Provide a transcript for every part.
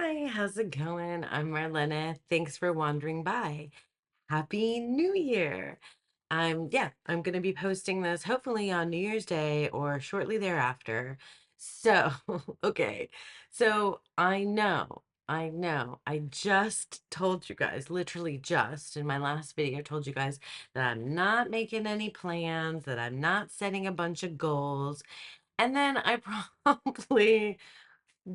Hi, how's it going? I'm Marlena. Thanks for wandering by. Happy New Year. I'm going to be posting this hopefully on New Year's Day or shortly thereafter. So, okay. So, I just told you guys, literally just in my last video, told you guys that I'm not making any plans, that I'm not setting a bunch of goals. And then I probably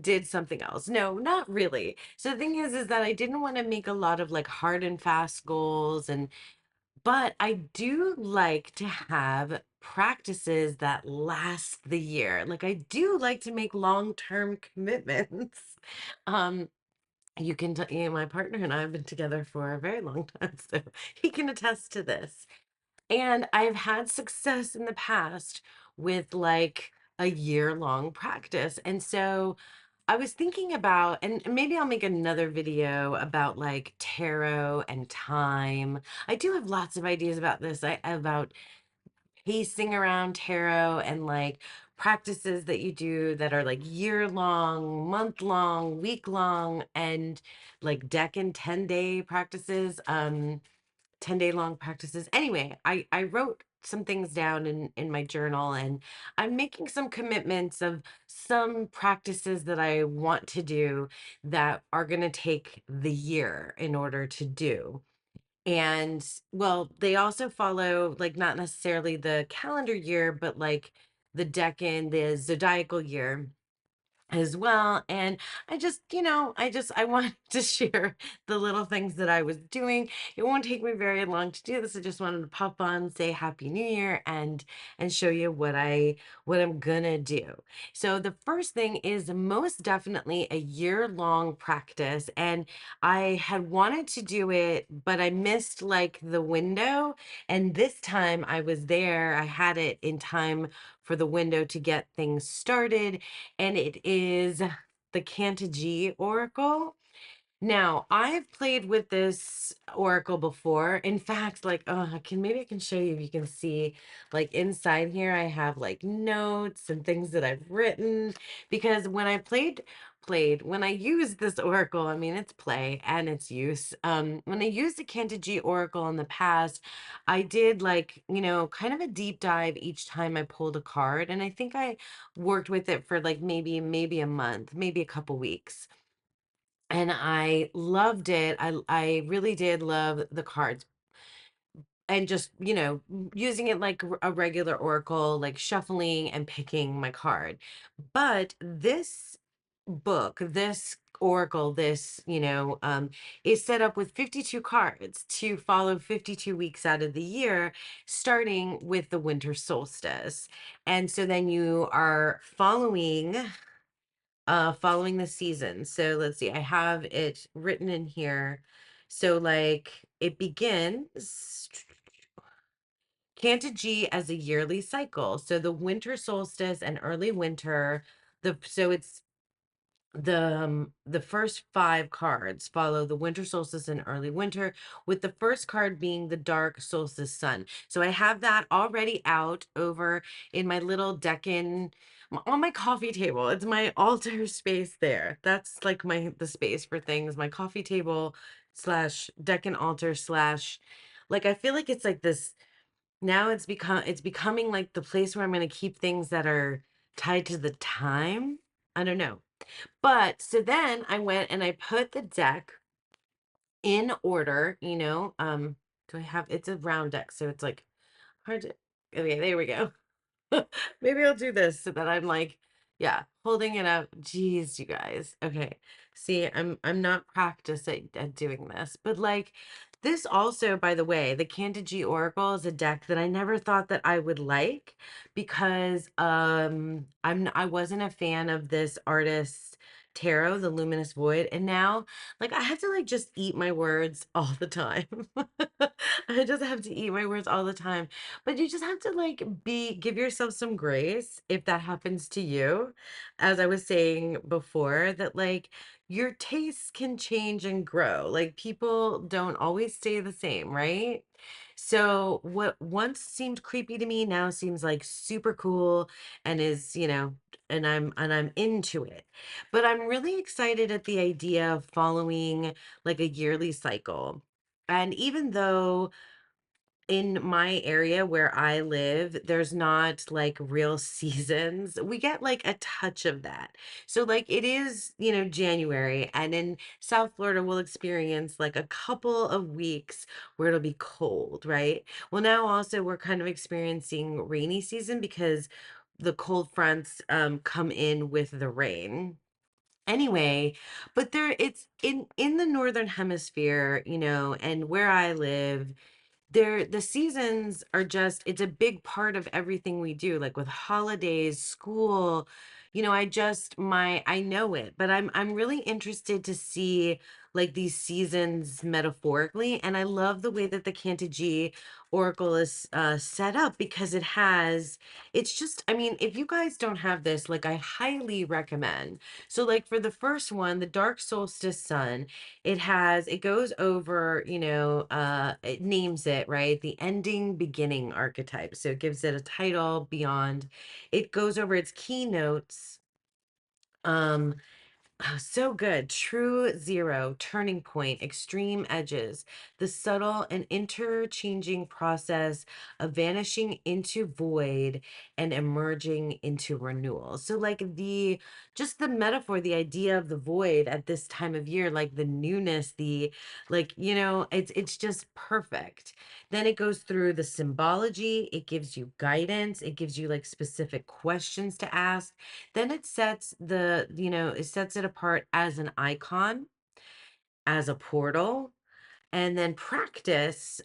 did something else. No, not really. So the thing is that I didn't want to make a lot of like hard and fast goals but I do like to have practices that last the year. Like I do like to make long-term commitments. Um my partner and I have been together for a very long time, so he can attest to this. And I've had success in the past with like a year-long practice. And so I was thinking about, and maybe I'll make another video about like tarot and time. I do have lots of ideas about this, about pacing around tarot and like practices that you do that are like year long, month long, week long, and like deck and 10-day practices. 10-day long practices. Anyway, I wrote some things down in my journal, and I'm making some commitments of some practices that I want to do that are going to take the year in order to do. And well, they also follow like not necessarily the calendar year, but like the decan, the zodiacal year as well. And I wanted to share the little things that I was doing. It won't take me very long to do this. I just wanted to pop on, say Happy New Year, and show you what I'm gonna do. So the first thing is most definitely a year-long practice. And I had wanted to do it, but I missed like the window. And this time I was there, I had it in time for the window to get things started, and it is the Cana G Oracle. Now, I've played with this oracle before. In fact, like, oh, I can show you if you can see, like inside here, I have like notes and things that I've written because when I when I used this oracle, I mean, it's play and its use. When I used the Cana G Oracle in the past, I did like, kind of a deep dive each time I pulled a card, and I think I worked with it for like maybe a month, maybe a couple weeks, and I loved it. I really did love the cards, and just, using it like a regular oracle, like shuffling and picking my card. But this book, this oracle, this, is set up with 52 cards to follow 52 weeks out of the year, starting with the winter solstice. And so then you are following the season. So let's see, I have it written in here. So like it begins Canta G as a yearly cycle. So the winter solstice and early winter, it's the first five cards follow the winter solstice and early winter, with the first card being the dark solstice sun. So I have that already out over in my little decan on my coffee table. It's my altar space there. That's like the space for things, my coffee table slash decan altar slash, like I feel like it's like this now. It's becoming like the place where I'm going to keep things that are tied to the time. I don't know. But so then I went and I put the deck in order, do I have, it's a round deck, so it's like hard to, okay, there we go. Maybe I'll do this so that I'm like, yeah, holding it up. Jeez, you guys. Okay. See, I'm not practiced at doing this, but like this also, by the way, the Cana G Oracle is a deck that I never thought that I would like because I wasn't a fan of this artist's tarot, the Luminous Void, and now like I have to like just eat my words all the time. I just have to eat my words all the time, but you just have to like give yourself some grace if that happens to you. As I was saying before, that like your tastes can change and grow. Like people don't always stay the same, right? So what once seemed creepy to me now seems like super cool and is, and I'm into it. But I'm really excited at the idea of following like a yearly cycle. And even though in my area where I live, there's not like real seasons. We get like a touch of that. So, like, it is, January, and in South Florida, we'll experience like a couple of weeks where it'll be cold, right? Well, now also we're kind of experiencing rainy season because the cold fronts come in with the rain. Anyway, but it's in the northern hemisphere, and where I live, the seasons are just, it's a big part of everything we do, like with holidays, school. I know it, but I'm really interested to see like these seasons metaphorically. And I love the way that the Cana G Oracle is set up, because it's just, I mean, if you guys don't have this, like, I highly recommend. So like for the first one, the dark solstice sun, it goes over, it names it, right? The ending beginning archetype. So it gives it a title beyond. It goes over its keynotes. Um, Oh, so good. True zero, turning point, extreme edges, the subtle and interchanging process of vanishing into void and emerging into renewal. So, like, just the metaphor, the idea of the void at this time of year, like the newness, it's just perfect. Then it goes through the symbology, it gives you guidance, it gives you like specific questions to ask. Then it sets it apart as an icon, as a portal, and then practice,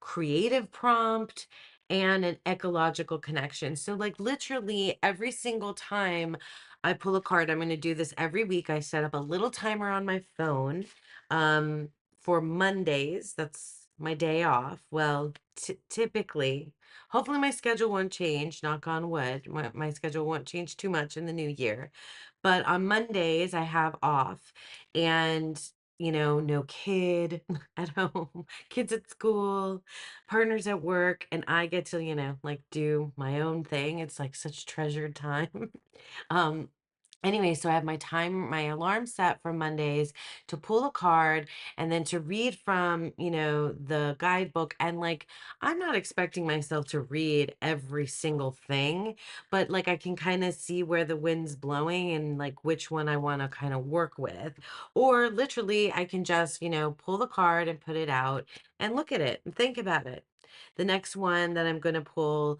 creative prompt, and an ecological connection. So like literally every single time I pull a card, I'm going to do this every week. I set up a little timer on my phone, um, for Mondays. That's my day off. Well, typically, hopefully my schedule won't change, knock on wood. My schedule won't change too much in the new year. But on Mondays I have off, and no kid at home, kids at school, partners at work, and I get to, like, do my own thing. It's like such treasured time. um Anyway, so I have my alarm set for Mondays to pull a card and then to read from, the guidebook. And like, I'm not expecting myself to read every single thing, but like, I can kind of see where the wind's blowing and like which one I want to kind of work with. Or literally, I can just, pull the card and put it out and look at it and think about it. The next one that I'm going to pull,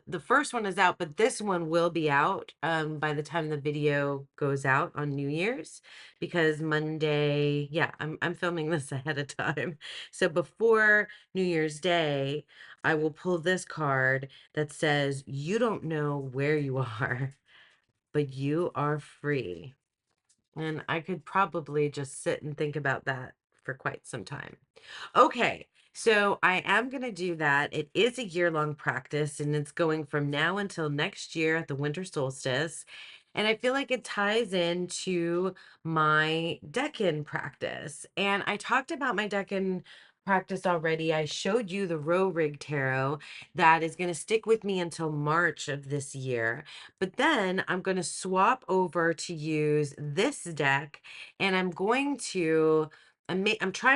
the first one is out, but this one will be out by the time the video goes out on New Year's, because Monday, yeah, I'm filming this ahead of time. So before New Year's Day, I will pull this card that says, "You don't know where you are, but you are free." And I could probably just sit and think about that for quite some time. Okay, so I am going to do that. It is a year-long practice, and it's going from now until next year at the winter solstice. And I feel like it ties into my Decan practice. And I talked about my Decan practice already. I showed you the Row Rig Tarot that is going to stick with me until March of this year. But then I'm going to swap over to use this deck, and I'm trying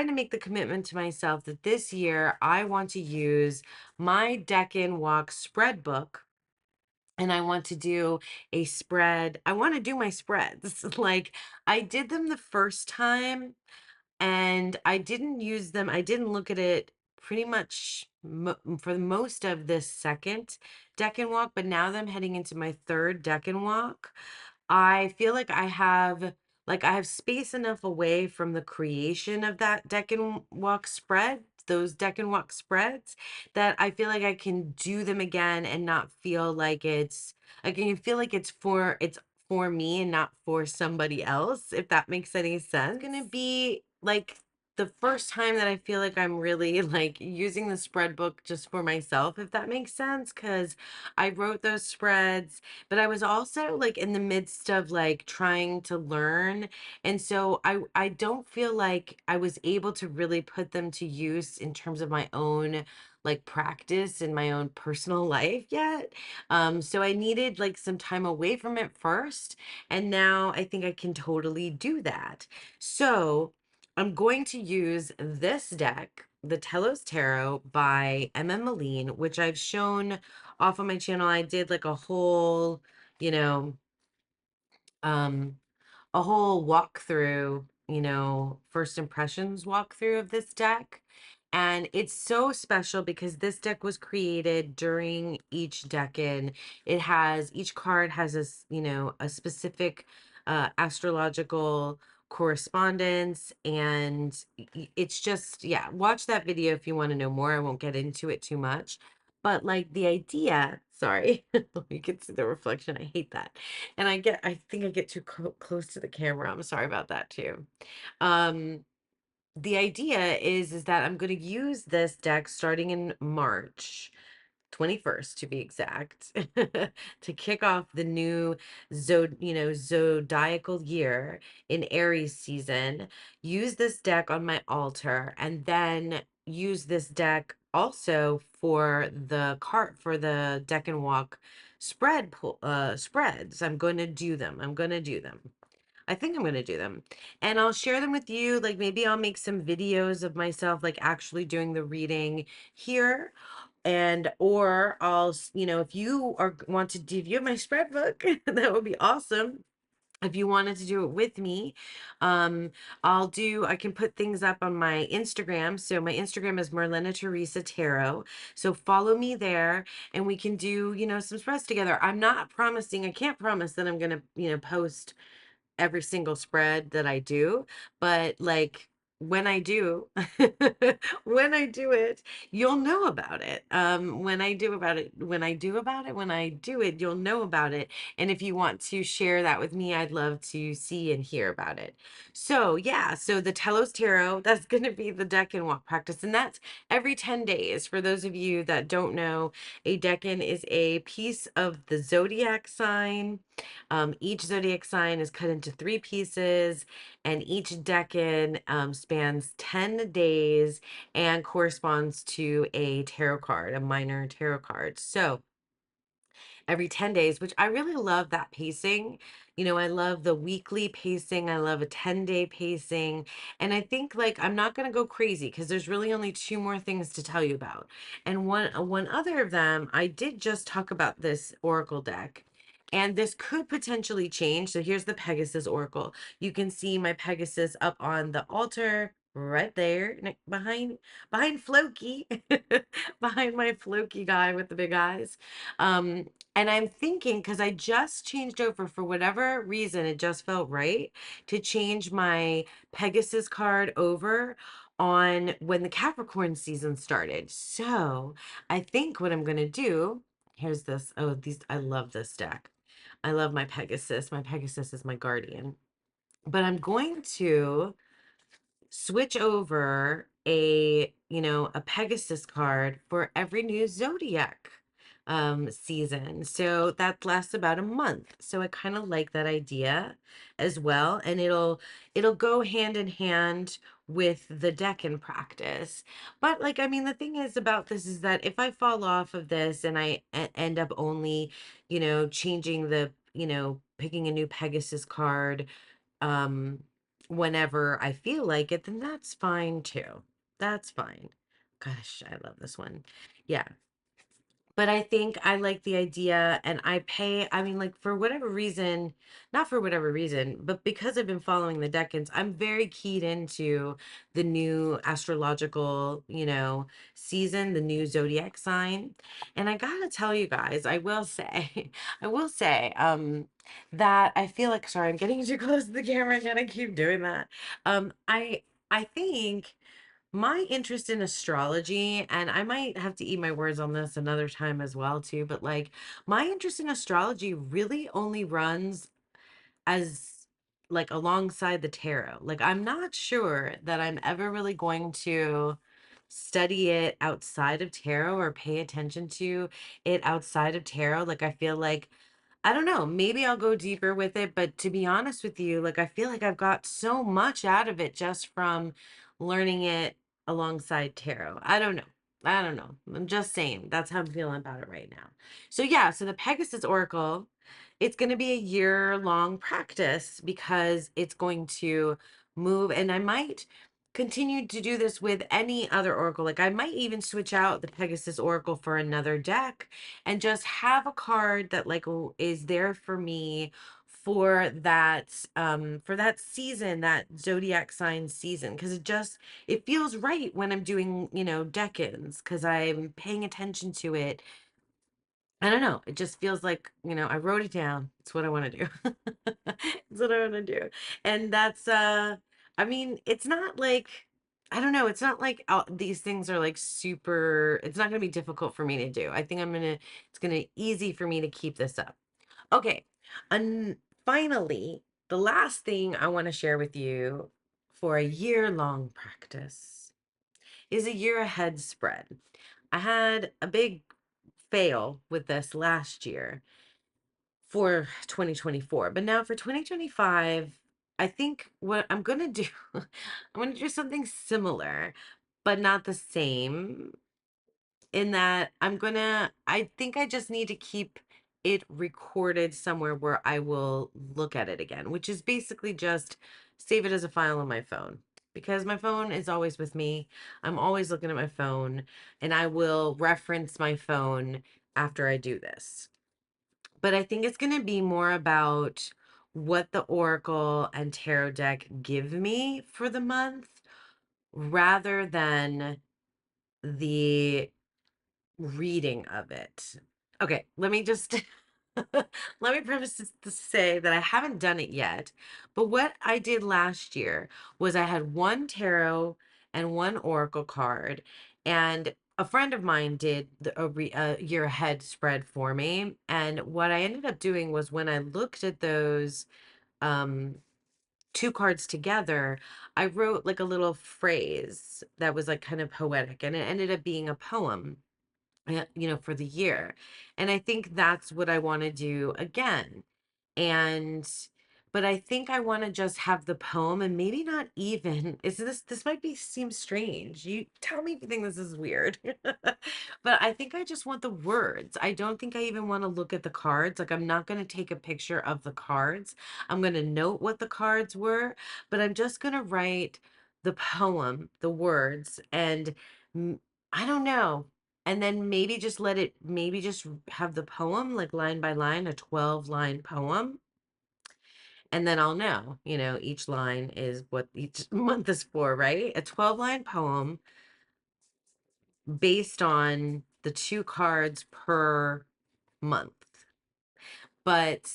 to make the commitment to myself that this year I want to use my Deck and Walk spread book, and I want to do a spread. I want to do my spreads. Like, I did them the first time and I didn't use them. I didn't look at it pretty much for most of this second Deck and Walk, but now that I'm heading into my third Deck and Walk, I feel like I have space enough away from the creation of that Deck and Walk spread, those Deck and Walk spreads, that I feel like I can do them again and not feel like I can feel like it's for me and not for somebody else, if that makes any sense. It's gonna be like the first time that I feel like I'm really like using the spread book just for myself, if that makes sense, because I wrote those spreads, but I was also like in the midst of like trying to learn. And so I don't feel like I was able to really put them to use in terms of my own like practice in my own personal life yet. So I needed like some time away from it first. And now I think I can totally do that. So I'm going to use this deck, the Telos Tarot by MM Moline, which I've shown off on my channel. I did like a whole, you know, um, a whole walkthrough, first impressions walkthrough of this deck. And it's so special because this deck was created during each decan. Each card has a specific astrological correspondence. And it's just, yeah, watch that video if you want to know more. I won't get into it too much. But like the idea, sorry, you can see the reflection. I hate that. And I think I get too close to the camera. I'm sorry about that too. Um, the idea is that I'm going to use this deck starting in March 21st to be exact, to kick off the new zodiacal year in Aries season. Use this deck on my altar, and then use this deck also for the deck and walk spreads. I'm going to do them. I think I'm going to do them, and I'll share them with you. Like maybe I'll make some videos of myself like actually doing the reading here, and or if you want to do, if you have my spread book, that would be awesome. If you wanted to do it with me, um, I can put things up on my Instagram. So my Instagram is Marlena Teresa Tarot. So follow me there and we can do, some spreads together. I can't promise that I'm going to, post every single spread that I do, but like when I do, when I do it, you'll know about it. When I do it, you'll know about it. And if you want to share that with me, I'd love to see and hear about it. So yeah, so the Telos Tarot, that's going to be the deck and walk practice. And that's every 10 days. For those of you that don't know, a decan is a piece of the zodiac sign. Each zodiac sign is cut into 3 pieces, and each decan spans 10 days and corresponds to a tarot card, a minor tarot card. So every 10 days, which I really love that pacing. I love the weekly pacing. I love a 10-day pacing. And I think like I'm not going to go crazy because there's really only 2 more things to tell you about. And one other of them, I did just talk about this Oracle deck. And this could potentially change. So here's the Pegasus Oracle. You can see my Pegasus up on the altar right there behind Floki, behind my Floki guy with the big eyes. And I'm thinking, because I just changed over for whatever reason, it just felt right to change my Pegasus card over on when the Capricorn season started. So I think what I'm going to do, here's this. Oh, I love this deck. I love my Pegasus. My Pegasus is my guardian. But I'm going to switch over a Pegasus card for every new zodiac season. So that lasts about a month. So I kind of like that idea as well. And it'll go hand in hand with the decan practice. But like, I mean, the thing is about this is that if I fall off of this and I end up only, changing picking a new Pegasus card um whenever I feel like it, then that's fine too. That's fine. Gosh, I love this one. Yeah. But I think I like the idea, and I mean, like, for whatever reason, not for whatever reason, but because I've been following the decans, I'm very keyed into the new astrological, season, the new zodiac sign. And I gotta tell you guys, I will say, that I feel like, sorry, I'm getting too close to the camera again. I keep doing that. I think my interest in astrology, and I might have to eat my words on this another time as well too, but like my interest in astrology really only runs as like alongside the tarot. Like I'm not sure that I'm ever really going to study it outside of tarot or pay attention to it outside of tarot. Like I feel like I don't know, maybe I'll go deeper with it, but to be honest with you, like I feel like I've got so much out of it just from learning it alongside tarot. I don't know. I don't know. I'm just saying. That's how I'm feeling about it right now. So yeah, so the Pegasus Oracle, it's going to be a year-long practice because it's going to move, and I might continue to do this with any other oracle. Like I might even switch out the Pegasus Oracle for another deck and just have a card that like is there for me for that season, that zodiac sign season, because it feels right when I'm doing, decans, because I'm paying attention to it. I don't know. It just feels like, I wrote it down. It's what I want to do. It's what I want to do. And I mean, it's not like, I don't know. It's not like these things are like super, it's not going to be difficult for me to do. I think it's going to easy for me to keep this up. Okay. And finally, the last thing I want to share with you for a year-long practice is a year ahead spread. I had a big fail with this last year for 2024, but now for 2025, I think what I'm going to do, I'm going to do something similar, but not the same, in that I think I just need to keep it recorded somewhere where I will look at it again, which is basically just save it as a file on my phone, because my phone is always with me. I'm always looking at my phone, and I will reference my phone after I do this. But I think it's going to be more about what the Oracle and Tarot deck give me for the month rather than the reading of it. Okay, let me just let me preface this to say that I haven't done it yet. But what I did last year was I had one tarot and one oracle card, and a friend of mine did a year ahead spread for me. And what I ended up doing was when I looked at those um two cards together, I wrote like a little phrase that was like kind of poetic, and it ended up being a poem, for the year. And I think that's what I want to do again. And but I think I want to just have the poem, and maybe not even is this might be seem strange. You tell me if you think this is weird. But I think I just want the words. I don't think I even want to look at the cards. Like I'm not going to take a picture of the cards. I'm going to note what the cards were, but I'm just going to write the poem, the words, and mm, I don't know. And then maybe just have the poem like line by line, a 12-line poem. And then I'll know, each line is what each month is for, right? A 12-line poem based on the two cards per month. But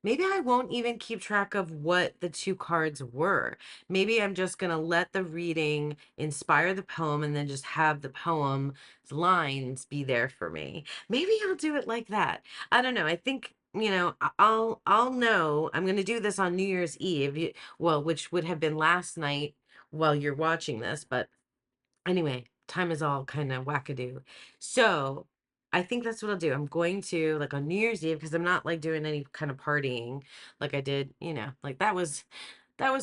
maybe I won't even keep track of what the two cards were. Maybe I'm just going to let the reading inspire the poem and then just have the poem's lines be there for me. Maybe I'll do it like that. I don't know. I think, I'll know. I'm going to do this on New Year's Eve, well, which would have been last night while you're watching this, but anyway, time is all kind of wackadoo. So I think that's what I'll do. I'm going to like on New Year's Eve, because I'm not like doing any kind of partying like I did, like that was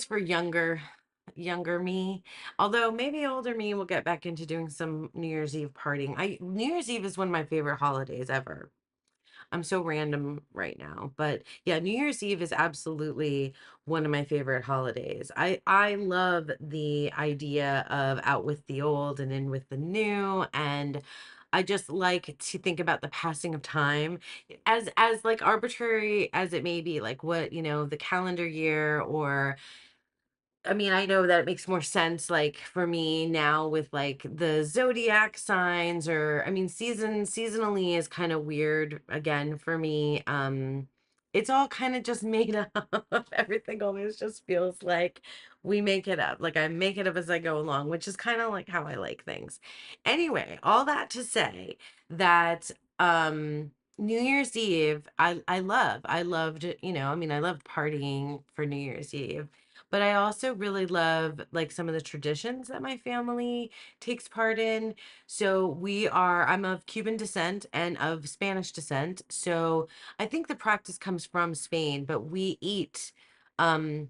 for younger me. Although maybe older me will get back into doing some New Year's Eve partying. New Year's Eve is one of my favorite holidays ever. I'm so random right now. But yeah, New Year's Eve is absolutely one of my favorite holidays. I love the idea of out with the old and in with the new, and I just like to think about the passing of time as like arbitrary as it may be, like what, the calendar year, or I mean, I know that it makes more sense, like for me now with like the zodiac signs, or I mean, seasonally is kind of weird again for me. It's all kind of just made up. Everything always just feels like we make it up. Like I make it up as I go along, which is kind of like how I like things. Anyway, all that to say that New Year's Eve, I loved, I mean, I loved partying for New Year's Eve. But I also really love like some of the traditions that my family takes part in. So I'm of Cuban descent and of Spanish descent. So I think the practice comes from Spain, but we eat um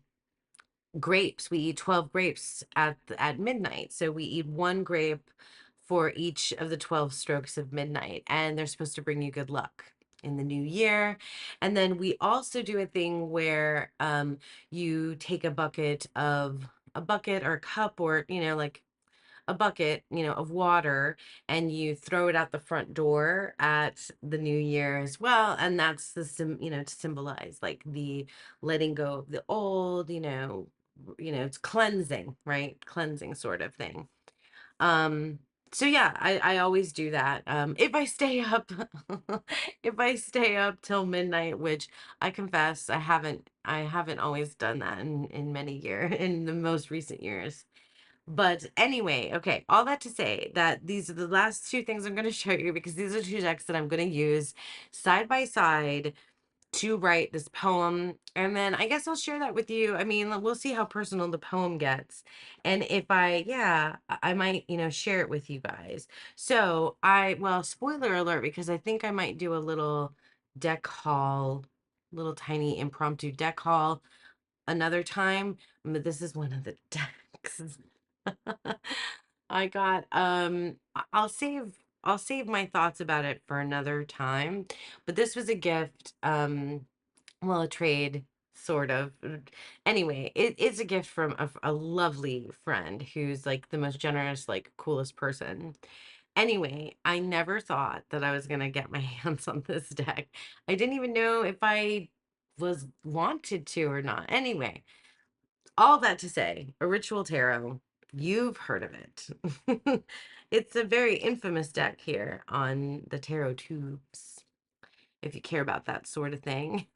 grapes. We eat 12 grapes at midnight. So we eat one grape for each of the 12 strokes of midnight, and they're supposed to bring you good luck in the new year. And then we also do a thing where you take a bucket or a cup, or like a bucket, of water, and you throw it out the front door at the new year as well. And that's to symbolize like the letting go of the old, it's cleansing, right? Cleansing sort of thing. Um, so yeah, I always do that. If I stay up, if I stay up till midnight, which I confess I haven't always done that in many years, in the most recent years. But anyway, okay, all that to say that these are the last two things I'm going to show you, because these are two decks that I'm going to use side by side to write this poem. And then I guess I'll share that with you. I mean, we'll see how personal the poem gets. And if I might, share it with you guys. So well, spoiler alert, because I think I might do a little deck haul, little tiny impromptu deck haul another time. But this is one of the decks. I got I'll save my thoughts about it for another time. But this was a gift, well, a trade sort of. Anyway, it's a gift from a lovely friend who's like the most generous, like coolest person. Anyway, I never thought that I was gonna get my hands on this deck. I didn't even know if I was wanted to or not. Anyway, all that to say, a ritual tarot, you've heard of it. It's a very infamous deck here on the tarot tubes, if you care about that sort of thing.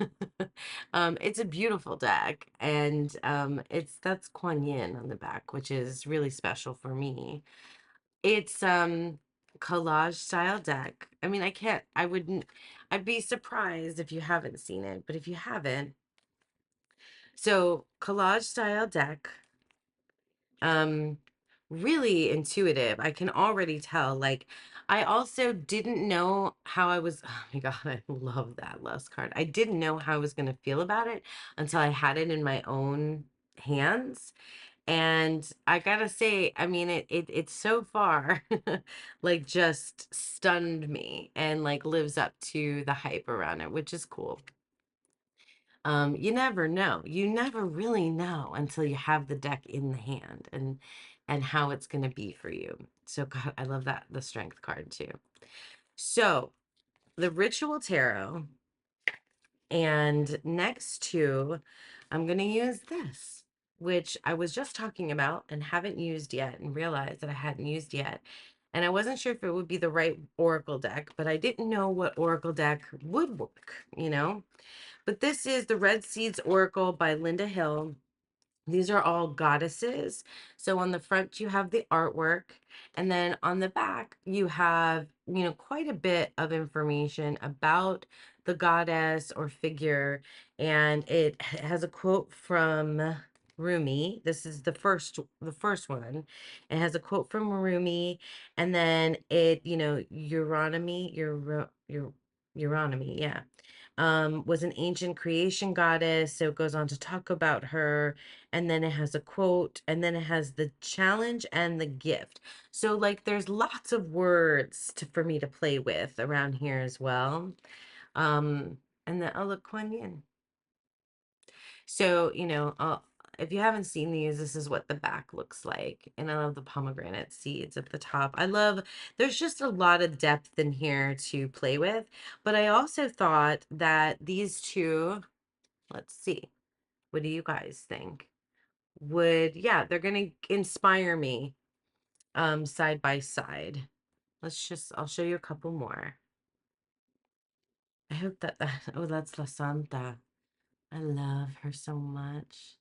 It's a beautiful deck, and that's Kuan Yin on the back, which is really special for me. It's collage style deck. I mean, I'd be surprised if you haven't seen it, but if you haven't, so collage style deck, um really intuitive. I can already tell. Like, I also didn't know how I was oh my god, I love that last card. I didn't know how I was going to feel about it until I had it in my own hands. And I gotta say, I mean, it's so far like just stunned me, and like lives up to the hype around it, which is cool. You never know. You never really know until you have the deck in the hand, and how it's going to be for you. So God, I love that, the strength card too. So the ritual tarot, and next to, I'm going to use this, which I was just talking about and haven't used yet, and realized that I hadn't used yet. And I wasn't sure if it would be the right oracle deck, but I didn't know what oracle deck would work. But this is the Red Seeds Oracle by Linda Hill. These are all goddesses. So on the front, you have the artwork. And then on the back, you have, quite a bit of information about the goddess or figure. And it has a quote from Rumi. This is the first one. It has a quote from Rumi. And then Eurynomy, yeah, was an ancient creation goddess. So it goes on to talk about her, and then it has a quote, and then it has the challenge and the gift. So like there's lots of words for me to play with around here as well. And then, oh, look, Kuan Yin. So, if you haven't seen these, this is what the back looks like. And I love the pomegranate seeds at the top. There's just a lot of depth in here to play with. But I also thought that these two, let's see, what do you guys think? Yeah, they're going to inspire me side by side. I'll show you a couple more. I hope oh, that's La Santa. I love her so much.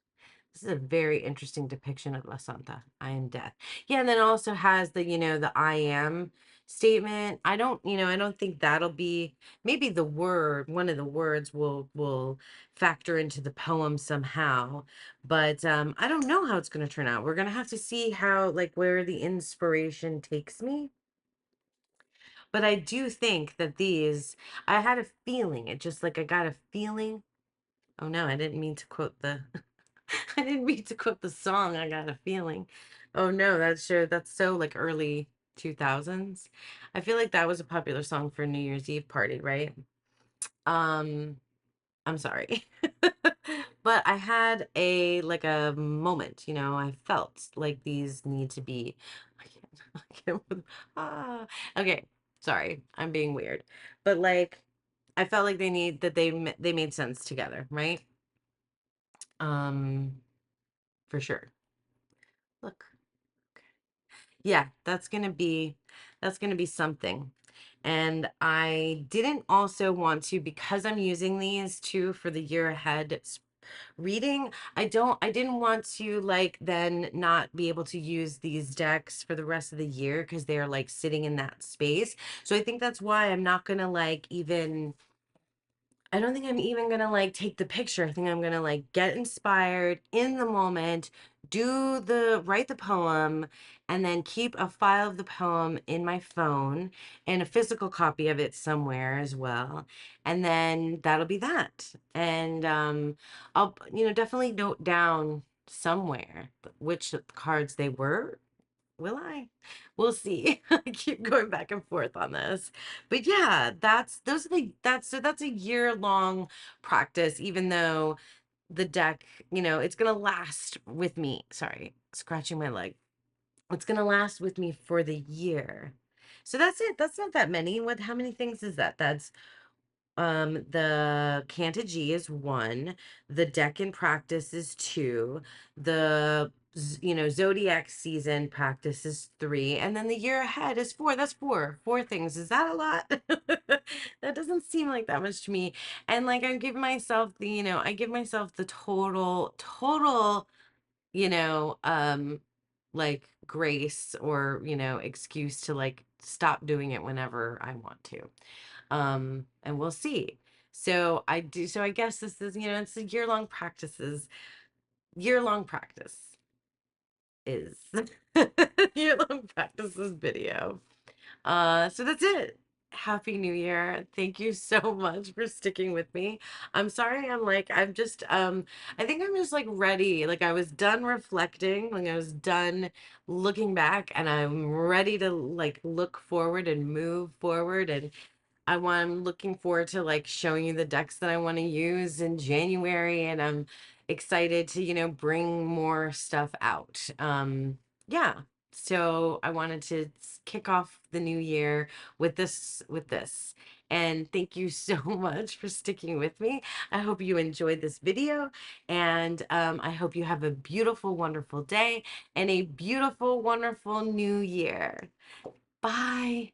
This is a very interesting depiction of La Santa. I am death. Yeah, and then it also has the I am statement. I don't think that'll be, maybe one of the words will factor into the poem somehow. But I don't know how it's going to turn out. We're going to have to see how, like, where the inspiration takes me. But I do think that I had a feeling, I got a feeling. Oh no, I didn't mean to quote the I didn't mean to quote the song. I got a feeling. Oh no, that's sure. That's so like early. 2000s. I feel like that was a popular song for New Year's Eve party, right? Um, I'm sorry. But I had a like a moment, I felt like these need to be I can't, ah. Okay, sorry. I'm being weird. But like I felt like they made sense together, right? Um, for sure. Look. Yeah, that's going to be something. And I didn't also want to, because I'm using these too for the year ahead reading. I didn't want to like then not be able to use these decks for the rest of the year because they are like sitting in that space. So I think that's why I'm not going to like even I don't think I'm even gonna like take the picture. I think I'm gonna like get inspired in the moment, write the poem, and then keep a file of the poem in my phone and a physical copy of it somewhere as well. And then that'll be that. And I'll, definitely note down somewhere which cards they were. Will I? We'll see. I keep going back and forth on this. But yeah, that's a year-long practice, even though the deck, it's gonna last with me. Sorry, scratching my leg. It's gonna last with me for the year. So that's it. That's not that many. How many things is that? That's the Canta G is one, the deck in practice is two, zodiac season practice is three, and then the year ahead is four. That's four things. Is that a lot? That doesn't seem like that much to me. And like I give myself the total, you know, um, like grace or, excuse to like stop doing it whenever I want to. And we'll see. So I guess this is, it's a year-long practice is year-long practices video. So that's it. Happy New Year. Thank you so much for sticking with me. I'm sorry I think I'm just like ready. Like I was done reflecting, like I was done looking back and I'm ready to like look forward and move forward and I'm looking forward to like showing you the decks that I want to use in January, and I'm excited to, bring more stuff out. Yeah. So I wanted to kick off the new year with this. And thank you so much for sticking with me. I hope you enjoyed this video, and I hope you have a beautiful, wonderful day and a beautiful, wonderful new year. Bye.